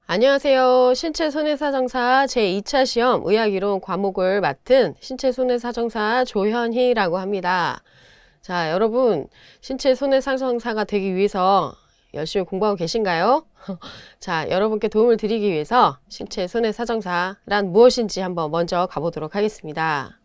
안녕하세요. 신체손해사정사 제2차 시험 의학이론 과목을 맡은 신체손해사정사 조현희라고 합니다. 자, 여러분, 신체손해사정사가 되기 위해서 열심히 공부하고 계신가요? 자, 여러분께 도움을 드리기 위해서 신체손해사정사란 무엇인지 한번 먼저 가보도록 하겠습니다.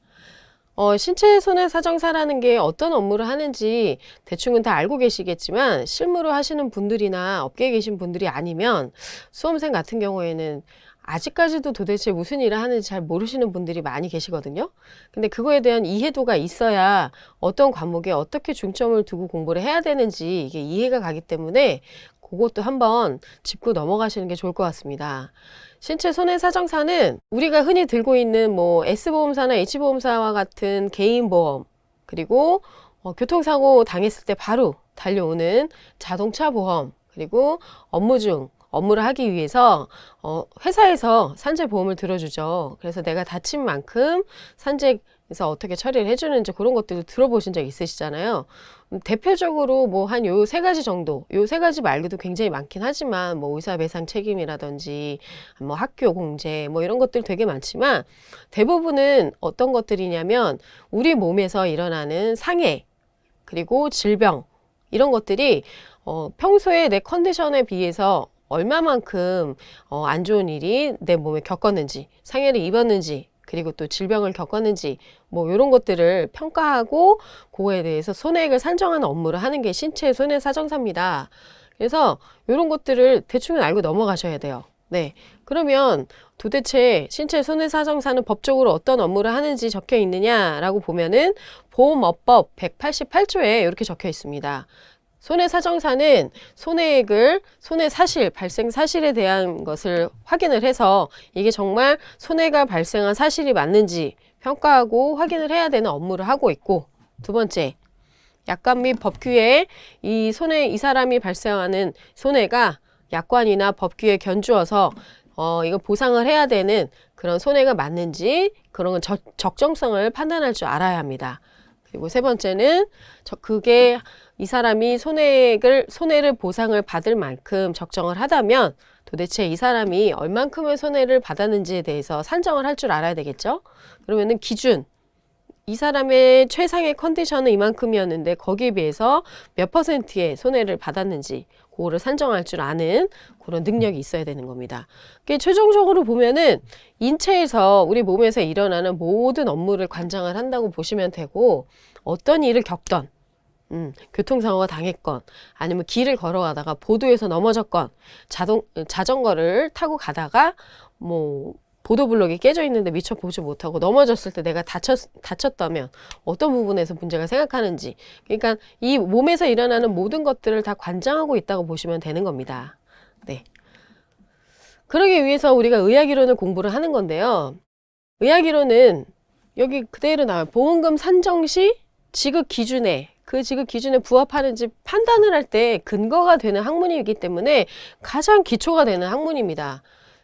신체손해사정사라는 게 어떤 업무를 하는지 대충은 다 알고 계시겠지만 실무로 하시는 분들이나 업계에 계신 분들이 아니면 수험생 같은 경우에는 아직까지도 도대체 무슨 일을 하는지 잘 모르시는 분들이 많이 계시거든요. 근데 그거에 대한 이해도가 있어야 어떤 과목에 어떻게 중점을 두고 공부를 해야 되는지 이게 이해가 가기 때문에 그것도 한번 짚고 넘어가시는 게 좋을 것 같습니다. 신체손해사정사는 우리가 흔히 들고 있는 뭐 S보험사나 H보험사와 같은 개인보험, 그리고 교통사고 당했을 때 바로 달려오는 자동차 보험, 그리고 업무 중 업무를 하기 위해서 회사에서 산재보험을 들어주죠. 그래서 내가 다친 만큼 산재에서 어떻게 처리를 해주는지 그런 것들도 들어보신 적 있으시잖아요. 대표적으로 뭐 한 요 세 가지 정도, 요 세 가지 말고도 굉장히 많긴 하지만 뭐 의사배상 책임이라든지 뭐 학교 공제 뭐 이런 것들 되게 많지만 대부분은 어떤 것들이냐면 우리 몸에서 일어나는 상해 그리고 질병 이런 것들이 평소에 내 컨디션에 비해서 얼마만큼 안 좋은 일이 내 몸에 겪었는지, 상해를 입었는지, 그리고 또 질병을 겪었는지 뭐 이런 것들을 평가하고 그거에 대해서 손해액을 산정하는 업무를 하는 게 신체손해사정사입니다. 그래서 이런 것들을 대충은 알고 넘어가셔야 돼요. 네, 그러면 도대체 신체손해사정사는 법적으로 어떤 업무를 하는지 적혀 있느냐라고 보면은 보험업법 188조에 이렇게 적혀 있습니다. 손해사정사는 손해액을 손해사실, 발생사실에 대한 것을 확인을 해서 이게 정말 손해가 발생한 사실이 맞는지 평가하고 확인을 해야 되는 업무를 하고 있고, 두 번째, 약관 및 법규에 이 사람이 발생하는 손해가 약관이나 법규에 견주어서 이거 보상을 해야 되는 그런 손해가 맞는지 그런 건 적정성을 판단할 줄 알아야 합니다. 그리고 세 번째는 그게 이 사람이 손해를 보상을 받을 만큼 적정을 하다면 도대체 이 사람이 얼만큼의 손해를 받았는지에 대해서 산정을 할 줄 알아야 되겠죠? 그러면은 기준, 이 사람의 최상의 컨디션은 이만큼이었는데 거기에 비해서 몇 퍼센트의 손해를 받았는지 그거를 산정할 줄 아는 그런 능력이 있어야 되는 겁니다. 최종적으로 보면은 인체에서 우리 몸에서 일어나는 모든 업무를 관장을 한다고 보시면 되고, 어떤 일을 겪던 교통사고가 당했건 아니면 길을 걸어가다가 보도에서 넘어졌건 자전거를 타고 가다가 뭐 보도블록이 깨져 있는데 미처 보지 못하고 넘어졌을 때 내가 다쳤다면 어떤 부분에서 문제가 생각하는지, 그러니까 이 몸에서 일어나는 모든 것들을 다 관장하고 있다고 보시면 되는 겁니다. 네. 그러기 위해서 우리가 의학이론을 공부를 하는 건데요. 의학이론은 여기 그대로 나와요. 보험금 산정 시 지급 기준에 그 지급 기준에 부합하는지 판단을 할 때 근거가 되는 학문이기 때문에 가장 기초가 되는 학문입니다.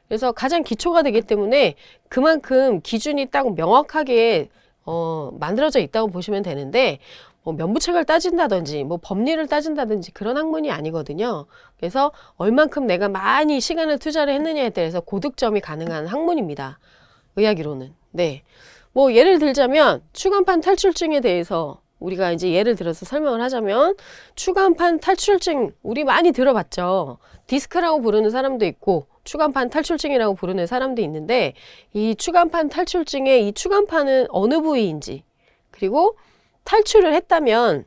그래서 가장 기초가 되기 때문에 그만큼 기준이 딱 명확하게 만들어져 있다고 보시면 되는데, 뭐 면부책을 따진다든지 뭐 법리를 따진다든지 그런 학문이 아니거든요. 그래서 얼만큼 내가 많이 시간을 투자를 했느냐에 대해서 고득점이 가능한 학문입니다. 의학이론은. 네. 뭐 예를 들자면 추간판 탈출증에 대해서 우리가 이제 예를 들어서 설명을 하자면, 추간판 탈출증 우리 많이 들어봤죠. 디스크라고 부르는 사람도 있고 추간판 탈출증이라고 부르는 사람도 있는데, 이 추간판 탈출증의 이 추간판은 어느 부위인지, 그리고 탈출을 했다면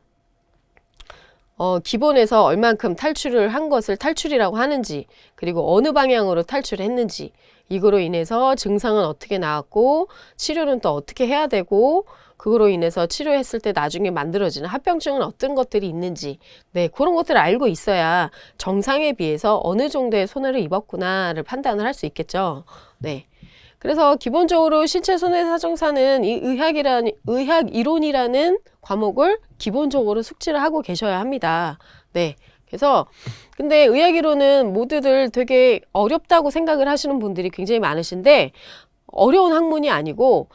기본에서 얼만큼 탈출을 한 것을 탈출이라고 하는지, 그리고 어느 방향으로 탈출을 했는지, 이거로 인해서 증상은 어떻게 나왔고 치료는 또 어떻게 해야 되고, 그거로 인해서 치료했을 때 나중에 만들어지는 합병증은 어떤 것들이 있는지, 네, 그런 것들을 알고 있어야 정상에 비해서 어느 정도의 손해를 입었구나를 판단을 할 수 있겠죠. 네. 그래서 기본적으로 신체손해사정사는 이 의학이론이라는 과목을 기본적으로 숙지를 하고 계셔야 합니다. 네. 그래서 근데 의학이론은 모두들 되게 어렵다고 생각을 하시는 분들이 굉장히 많으신데, 어려운 학문이 아니고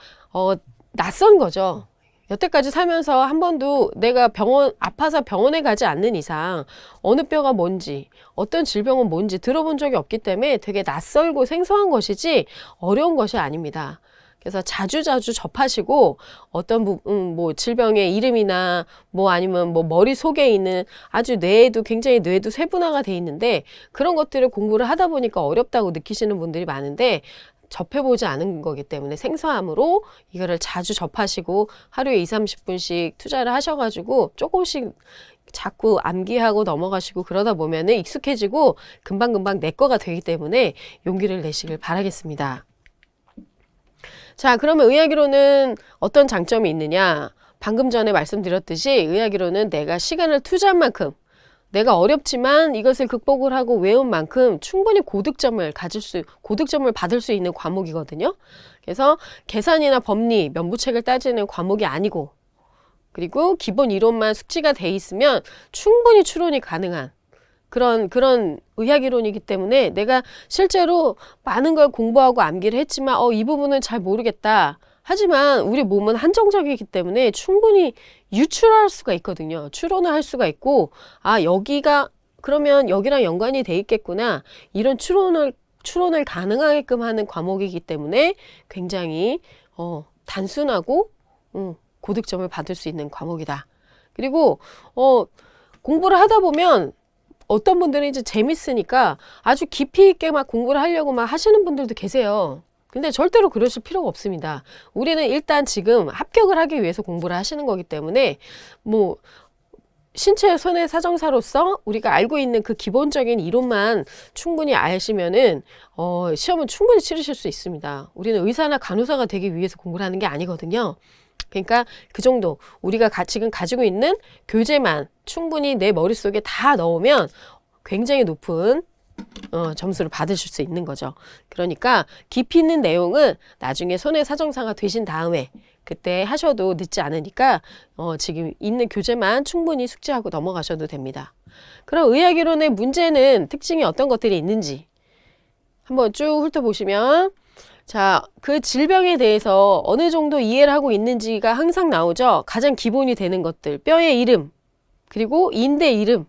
낯선 거죠. 여태까지 살면서 한 번도 내가 아파서 병원에 가지 않는 이상 어느 뼈가 뭔지, 어떤 질병은 뭔지 들어본 적이 없기 때문에 되게 낯설고 생소한 것이지 어려운 것이 아닙니다. 그래서 자주자주 접하시고 어떤 뭐 질병의 이름이나 뭐 아니면 뭐 머릿속에 있는 아주 굉장히 뇌도 세분화가 돼 있는데 그런 것들을 공부를 하다 보니까 어렵다고 느끼시는 분들이 많은데 접해보지 않은 거기 때문에 생소함으로 이거를 자주 접하시고 하루에 20-30분씩 투자를 하셔가지고 조금씩 자꾸 암기하고 넘어가시고 그러다 보면은 익숙해지고 금방금방 내 거가 되기 때문에 용기를 내시길 바라겠습니다. 자, 그러면 의학이론은 어떤 장점이 있느냐? 방금 전에 말씀드렸듯이 의학이론은 내가 시간을 투자한 만큼 내가 어렵지만 이것을 극복을 하고 외운 만큼 충분히 고득점을 받을 수 있는 과목이거든요. 그래서 계산이나 법리, 면부책을 따지는 과목이 아니고 그리고 기본 이론만 숙지가 돼 있으면 충분히 추론이 가능한 그런 의학이론이기 때문에 내가 실제로 많은 걸 공부하고 암기를 했지만 이 부분은 잘 모르겠다. 하지만 우리 몸은 한정적이기 때문에 충분히 유출할 수가 있거든요. 추론을 할 수가 있고 그러면 여기랑 연관이 돼 있겠구나. 이런 추론을 가능하게끔 하는 과목이기 때문에 굉장히 단순하고 고득점을 받을 수 있는 과목이다. 그리고 공부를 하다 보면 어떤 분들은 이제 재밌으니까 아주 깊이 있게 막 공부를 하려고 막 하시는 분들도 계세요. 근데 절대로 그러실 필요가 없습니다. 우리는 일단 지금 합격을 하기 위해서 공부를 하시는 거기 때문에 뭐 신체 손해 사정사로서 우리가 알고 있는 그 기본적인 이론만 충분히 아시면은 시험은 충분히 치르실 수 있습니다. 우리는 의사나 간호사가 되기 위해서 공부를 하는 게 아니거든요. 그러니까 그 정도 우리가 지금 가지고 있는 교재만 충분히 내 머릿속에 다 넣으면 굉장히 높은 점수를 받으실 수 있는 거죠. 그러니까 깊이 있는 내용은 나중에 손해사정사가 되신 다음에 그때 하셔도 늦지 않으니까 지금 있는 교재만 충분히 숙지하고 넘어가셔도 됩니다. 그럼 의학이론의 문제는 특징이 어떤 것들이 있는지 한번 쭉 훑어보시면 자, 그 질병에 대해서 어느 정도 이해를 하고 있는지가 항상 나오죠. 가장 기본이 되는 것들, 뼈의 이름, 그리고 인대 이름,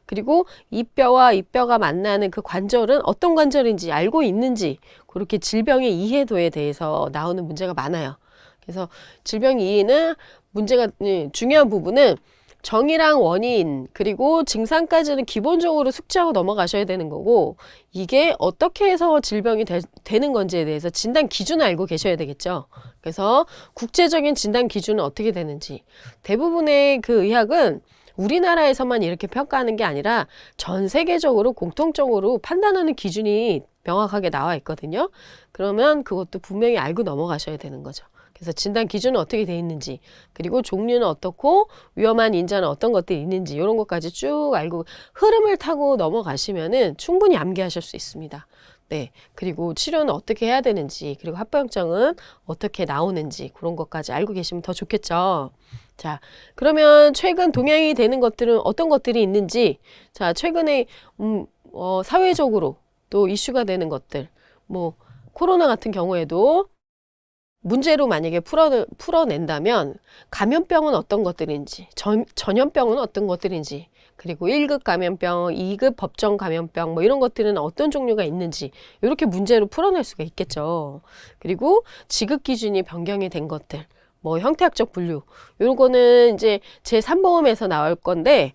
그리고 이 뼈와 이 뼈가 만나는 그 관절은 어떤 관절인지 알고 있는지 그렇게 질병의 이해도에 대해서 나오는 문제가 많아요. 그래서 질병 이해는 중요한 부분은 정의랑 원인 그리고 증상까지는 기본적으로 숙지하고 넘어가셔야 되는 거고 이게 어떻게 해서 질병이 되는 건지에 대해서 진단 기준을 알고 계셔야 되겠죠. 그래서 국제적인 진단 기준은 어떻게 되는지 대부분의 그 의학은 우리나라에서만 이렇게 평가하는 게 아니라 전 세계적으로 공통적으로 판단하는 기준이 명확하게 나와 있거든요. 그러면 그것도 분명히 알고 넘어가셔야 되는 거죠. 그래서 진단 기준은 어떻게 돼 있는지 그리고 종류는 어떻고 위험한 인자는 어떤 것들이 있는지 이런 것까지 쭉 알고 흐름을 타고 넘어가시면은 충분히 암기하실 수 있습니다. 네, 그리고 치료는 어떻게 해야 되는지 그리고 합병증은 어떻게 나오는지 그런 것까지 알고 계시면 더 좋겠죠. 자, 그러면 최근 동향이 되는 것들은 어떤 것들이 있는지 자, 최근에 사회적으로 또 이슈가 되는 것들 뭐 코로나 같은 경우에도 문제로 만약에 풀어낸다면 감염병은 어떤 것들인지 전염병은 어떤 것들인지 그리고 1급 감염병, 2급 법정 감염병 뭐 이런 것들은 어떤 종류가 있는지 이렇게 문제로 풀어낼 수가 있겠죠. 그리고 지급 기준이 변경이 된 것들 뭐 형태학적 분류 이런 거는 이제 제3보험에서 나올 건데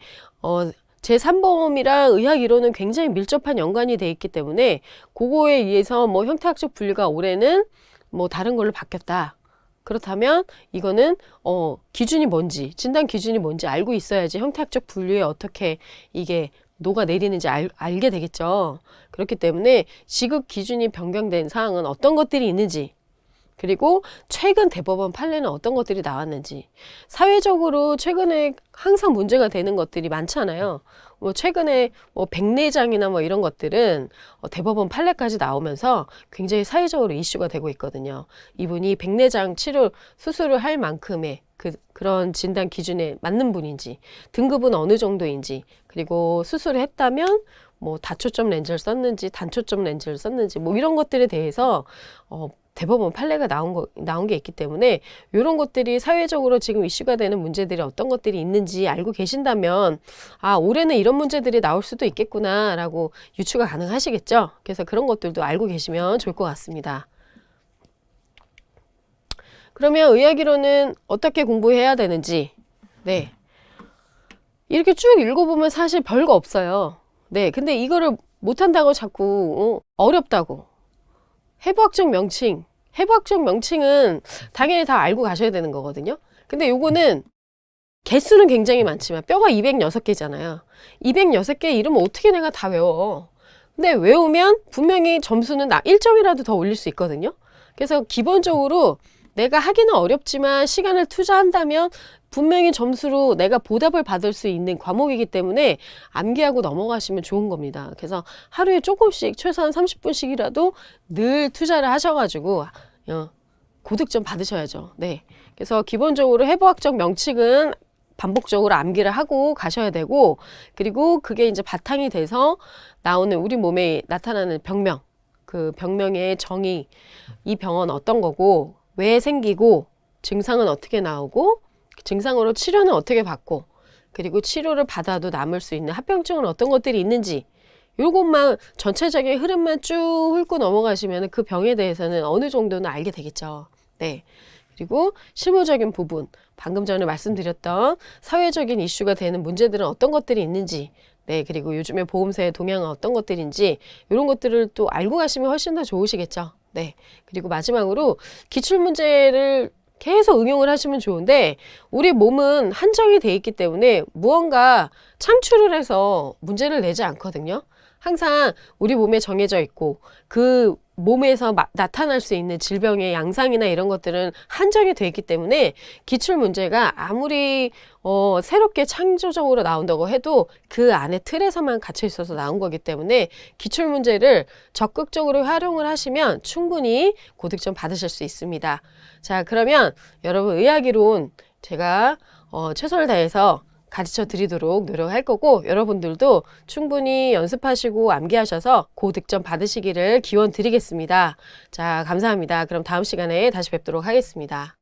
제3보험이랑 의학 이론은 굉장히 밀접한 연관이 돼 있기 때문에 그거에 의해서 뭐 형태학적 분류가 올해는 뭐 다른 걸로 바뀌었다. 그렇다면 이거는 기준이 뭔지 진단 기준이 뭔지 알고 있어야지 형태학적 분류에 어떻게 이게 녹아내리는지 알게 되겠죠. 그렇기 때문에 지급 기준이 변경된 사항은 어떤 것들이 있는지 그리고 최근 대법원 판례는 어떤 것들이 나왔는지 사회적으로 최근에 항상 문제가 되는 것들이 많잖아요. 뭐 최근에 뭐 백내장이나 뭐 이런 것들은 대법원 판례까지 나오면서 굉장히 사회적으로 이슈가 되고 있거든요. 이분이 백내장 수술을 할 만큼의 그런 진단 기준에 맞는 분인지 등급은 어느 정도인지 그리고 수술을 했다면 뭐 다초점 렌즈를 썼는지 단초점 렌즈를 썼는지 뭐 이런 것들에 대해서 대법원 판례가 나온 게 있기 때문에 이런 것들이 사회적으로 지금 이슈가 되는 문제들이 어떤 것들이 있는지 알고 계신다면 아, 올해는 이런 문제들이 나올 수도 있겠구나라고 유추가 가능하시겠죠. 그래서 그런 것들도 알고 계시면 좋을 것 같습니다. 그러면 의학이론은 어떻게 공부해야 되는지, 네. 이렇게 쭉 읽어보면 사실 별거 없어요. 네. 근데 이거를 못한다고 자꾸 어렵다고. 해부학적 명칭은 당연히 다 알고 가셔야 되는 거거든요. 근데 요거는 개수는 굉장히 많지만 뼈가 206개잖아요. 206개 이름 어떻게 내가 다 외워. 근데 외우면 분명히 점수는 1점이라도 더 올릴 수 있거든요. 그래서 기본적으로 내가 하기는 어렵지만 시간을 투자한다면 분명히 점수로 내가 보답을 받을 수 있는 과목이기 때문에 암기하고 넘어가시면 좋은 겁니다. 그래서 하루에 조금씩 최소한 30분씩이라도 늘 투자를 하셔가지고 고득점 받으셔야죠. 네. 그래서 기본적으로 해부학적 명칭은 반복적으로 암기를 하고 가셔야 되고, 그리고 그게 이제 바탕이 돼서 나오는 우리 몸에 나타나는 병명, 그 병명의 정의, 이 병은 어떤 거고 왜 생기고 증상은 어떻게 나오고 증상으로 치료는 어떻게 받고, 그리고 치료를 받아도 남을 수 있는 합병증은 어떤 것들이 있는지, 요것만 전체적인 흐름만 쭉 훑고 넘어가시면 그 병에 대해서는 어느 정도는 알게 되겠죠. 네. 그리고 실무적인 부분, 방금 전에 말씀드렸던 사회적인 이슈가 되는 문제들은 어떤 것들이 있는지, 네, 그리고 요즘에 보험사의 동향은 어떤 것들인지, 이런 것들을 또 알고 가시면 훨씬 더 좋으시겠죠. 네. 그리고 마지막으로 기출문제를 계속 응용을 하시면 좋은데, 우리 몸은 한정이 돼 있기 때문에 무언가 창출을 해서 문제를 내지 않거든요. 항상 우리 몸에 정해져 있고 그 몸에서 나타날 수 있는 질병의 양상이나 이런 것들은 한정이 돼 있기 때문에 기출 문제가 아무리 새롭게 창조적으로 나온다고 해도 그 안에 틀에서만 갇혀 있어서 나온 거기 때문에 기출 문제를 적극적으로 활용을 하시면 충분히 고득점 받으실 수 있습니다. 자, 그러면 여러분 의학이론 제가 최선을 다해서 가르쳐 드리도록 노력할 거고, 여러분들도 충분히 연습하시고 암기하셔서 고득점 받으시기를 기원 드리겠습니다. 자, 감사합니다. 그럼 다음 시간에 다시 뵙도록 하겠습니다.